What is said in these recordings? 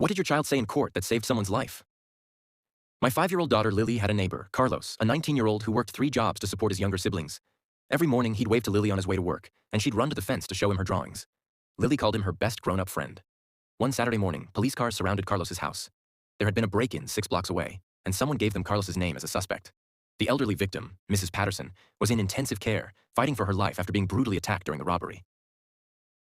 What did your child say in court that saved someone's life? My 5-year-old daughter Lily had a neighbor, Carlos, a 19-year-old who worked 3 jobs to support his younger siblings. Every morning he'd wave to Lily on his way to work, and she'd run to the fence to show him her drawings. Lily called him her best grown-up friend. One Saturday morning, police cars surrounded Carlos's house. There had been a break-in 6 blocks away, and someone gave them Carlos's name as a suspect. The elderly victim, Mrs. Patterson, was in intensive care, fighting for her life after being brutally attacked during the robbery.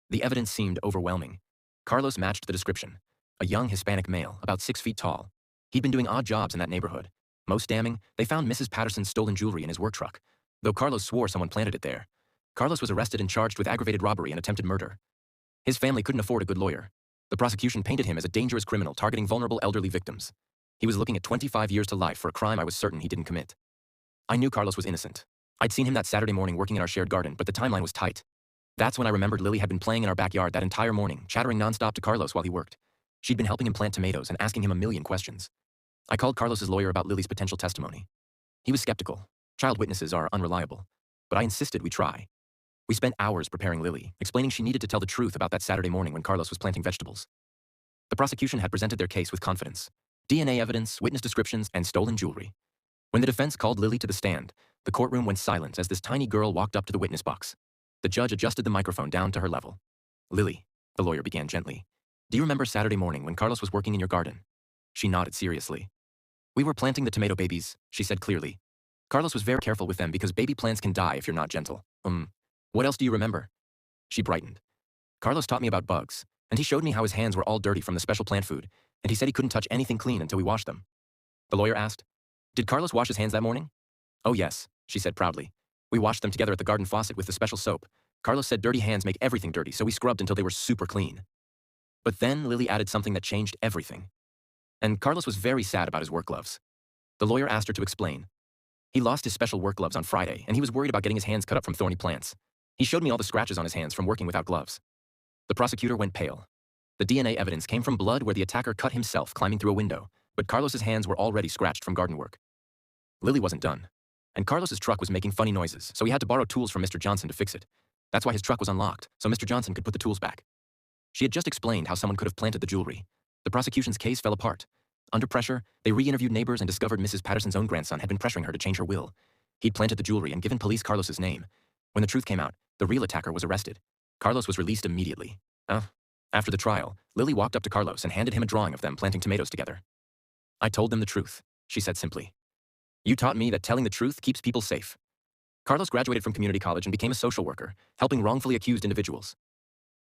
The evidence seemed overwhelming. Carlos matched the description. A young Hispanic male, about 6 feet tall. He'd been doing odd jobs in that neighborhood. Most damning, they found Mrs. Patterson's stolen jewelry in his work truck, though Carlos swore someone planted it there. Carlos was arrested and charged with aggravated robbery and attempted murder. His family couldn't afford a good lawyer. The prosecution painted him as a dangerous criminal targeting vulnerable elderly victims. He was looking at 25 years to life for a crime I was certain he didn't commit. I knew Carlos was innocent. I'd seen him that Saturday morning working in our shared garden, but the timeline was tight. That's when I remembered Lily had been playing in our backyard that entire morning, chattering nonstop to Carlos while he worked. She'd been helping him plant tomatoes and asking him a million questions. I called Carlos's lawyer about Lily's potential testimony. He was skeptical. Child witnesses are unreliable. But I insisted we try. We spent hours preparing Lily, explaining she needed to tell the truth about that Saturday morning when Carlos was planting vegetables. The prosecution had presented their case with confidence. DNA evidence, witness descriptions, and stolen jewelry. When the defense called Lily to the stand, the courtroom went silent as this tiny girl walked up to the witness box. The judge adjusted the microphone down to her level. "Lily," the lawyer began gently, "do you remember Saturday morning when Carlos was working in your garden?" She nodded seriously. "We were planting the tomato babies," she said clearly. "Carlos was very careful with them because baby plants can die if you're not gentle. What else do you remember?" She brightened. "Carlos taught me about bugs, and he showed me how his hands were all dirty from the special plant food, and he said he couldn't touch anything clean until we washed them." The lawyer asked, "Did Carlos wash his hands that morning?" "Oh yes," she said proudly. "We washed them together at the garden faucet with the special soap. Carlos said dirty hands make everything dirty, so we scrubbed until they were super clean." But then Lily added something that changed everything. "And Carlos was very sad about his work gloves." The lawyer asked her to explain. "He lost his special work gloves on Friday, and he was worried about getting his hands cut up from thorny plants. He showed me all the scratches on his hands from working without gloves." The prosecutor went pale. The DNA evidence came from blood where the attacker cut himself climbing through a window, but Carlos's hands were already scratched from garden work. Lily wasn't done. And Carlos's truck was making funny noises, so he had to borrow tools from Mr. Johnson to fix it. That's why his truck was unlocked, so Mr. Johnson could put the tools back. She had just explained how someone could have planted the jewelry. The prosecution's case fell apart. Under pressure, they re-interviewed neighbors and discovered Mrs. Patterson's own grandson had been pressuring her to change her will. He'd planted the jewelry and given police Carlos's name. When the truth came out, the real attacker was arrested. Carlos was released immediately. After the trial, Lily walked up to Carlos and handed him a drawing of them planting tomatoes together. "I told them the truth," she said simply. "You taught me that telling the truth keeps people safe." Carlos graduated from community college and became a social worker, helping wrongfully accused individuals.